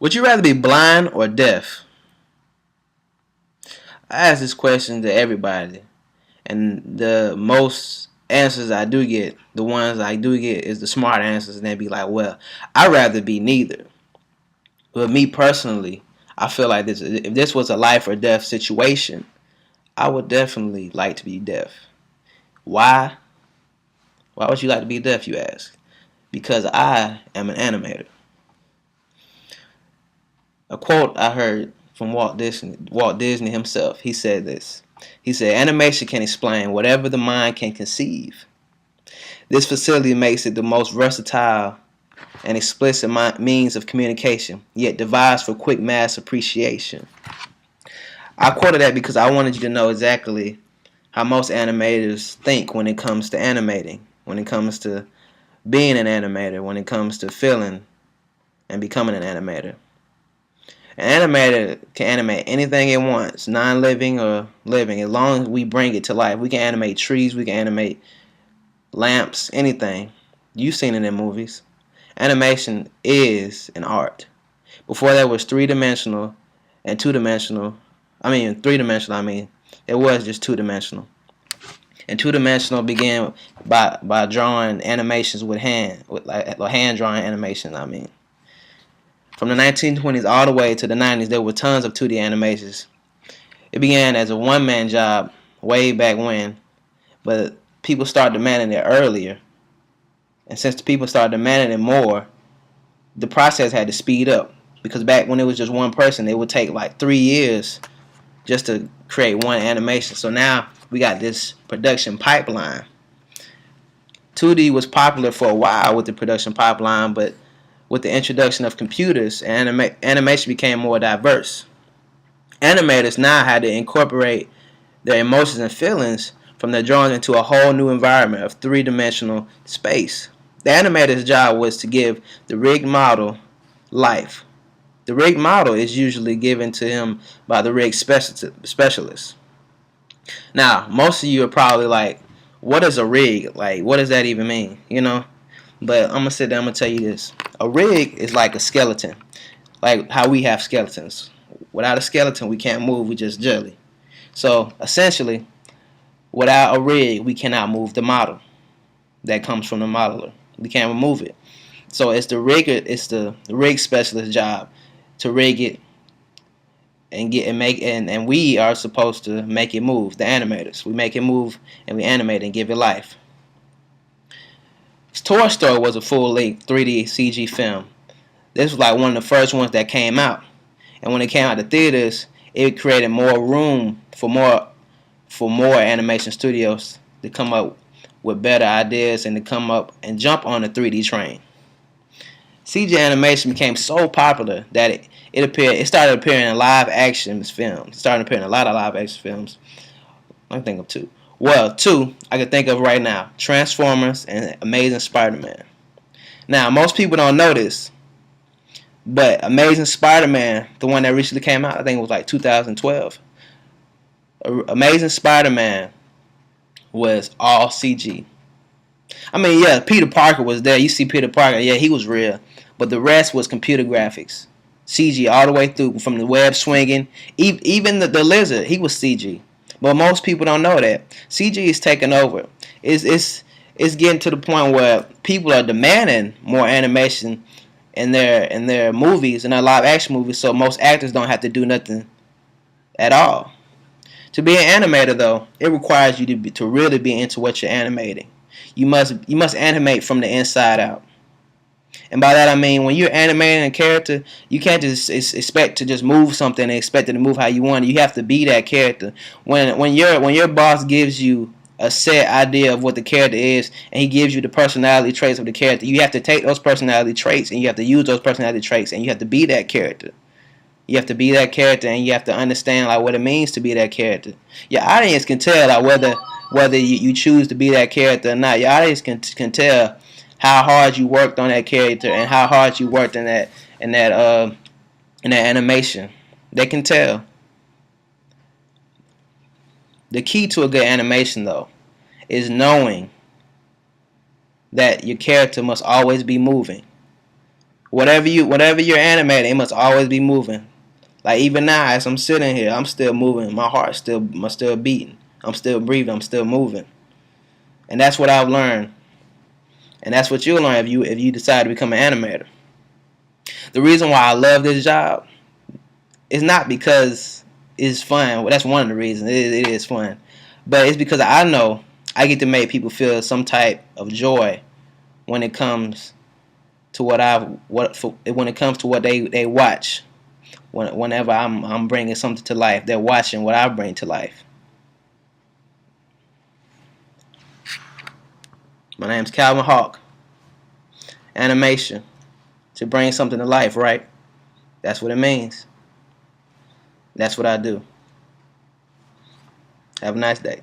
Would you rather be blind or deaf? I ask this question to everybody, and the most answers I do get, the ones I do get, is the smart answers, and they be like, "Well, I'd rather be neither." But me personally, I feel like this. If this was a life or death situation, I would definitely like to be deaf. Why? Why would you like to be deaf, you ask? Because I am an animator. A quote I heard from Walt Disney himself. He said this. He said, "Animation can explain whatever the mind can conceive. This facility makes it the most versatile and explicit means of communication, yet devised for quick mass appreciation." I quoted that because I wanted you to know exactly how most animators think when it comes to animating, when it comes to being an animator, when it comes to feeling and becoming an animator. An animator can animate anything it wants, non-living or living, as long as we bring it to life. We can animate trees, we can animate lamps, anything. You've seen it in movies. Animation is an art. Before there was three-dimensional and two-dimensional, three-dimensional, it was just two-dimensional. And two-dimensional began by drawing animations with hand drawing animations, From the 1920s all the way to the 90s, there were tons of 2D animations. It began as a one-man job way back when, but people started demanding it earlier. And since the people started demanding it more, the process had to speed up. Because back when it was just one person, it would take like 3 years just to create one animation. So now we got this production pipeline. 2D was popular for a while with the production pipeline, but with the introduction of computers, animation became more diverse. Animators now had to incorporate their emotions and feelings from their drawings into a whole new environment of three-dimensional space. The animator's job was to give the rigged model life. The rigged model is usually given to him by the rig specialist. Now, most of you are probably like, what is a rig? Like, what does that even mean? But I'm going to sit down and tell you this. A rig is like a skeleton, like how we have skeletons. Without a skeleton, we can't move, we just jelly. So, essentially, without a rig, we cannot move the model that comes from the modeler. We can't remove it. So it's the rig specialist's job to rig it and we are supposed to make it move. The animators, we make it move and we animate and give it life. Toy Story was a full-length 3D CG film. This was like one of the first ones that came out, and when it came out to theaters, it created more room for more animation studios to come up with better ideas and to come up and jump on the 3D train. CG animation became so popular that it started appearing in live action films. It started appearing in a lot of live action films. I can think of two. Well, two I can think of right now: Transformers and Amazing Spider-Man. Now, most people don't know this, but Amazing Spider-Man, the one that recently came out, I think it was like 2012. Amazing Spider-Man was all CG. Yeah, Peter Parker was there. You see Peter Parker, yeah, he was real. But the rest was computer graphics. CG all the way through, from the web swinging. Even the lizard, he was CG. But most people don't know that. CG is taking over. It's getting to the point where people are demanding more animation in their movies, in their live action movies, so most actors don't have to do nothing at all. To be an animator, though, it requires you to really be into what you're animating. You must animate from the inside out. And by that I mean, when you're animating a character, you can't just expect to just move something and expect it to move how you want it. You have to be that character. When your boss gives you a set idea of what the character is, and he gives you the personality traits of the character, you have to take those personality traits and you have to use those personality traits, and you have to be that character. You have to be that character, and you have to understand like what it means to be that character. Your audience can tell like whether you choose to be that character or not. Your audience can tell how hard you worked on that character and how hard you worked in that animation. They can tell. The key to a good animation, though, is knowing that your character must always be moving. whatever you're animating, it must always be moving. Like even now, as I'm sitting here, I'm still moving. My heart's still beating. I'm still breathing. I'm still moving. And that's what I've learned. And that's what you'll learn if you decide to become an animator. The reason why I love this job is not because it's fun. Well, that's one of the reasons. It is fun. But it's because I know I get to make people feel some type of joy when it comes to when it comes to what they watch. Whenever I'm bringing something to life, they're watching what I bring to life. My name's Calvin Hawk. Animation. To bring something to life, right? That's what it means. That's what I do. Have a nice day.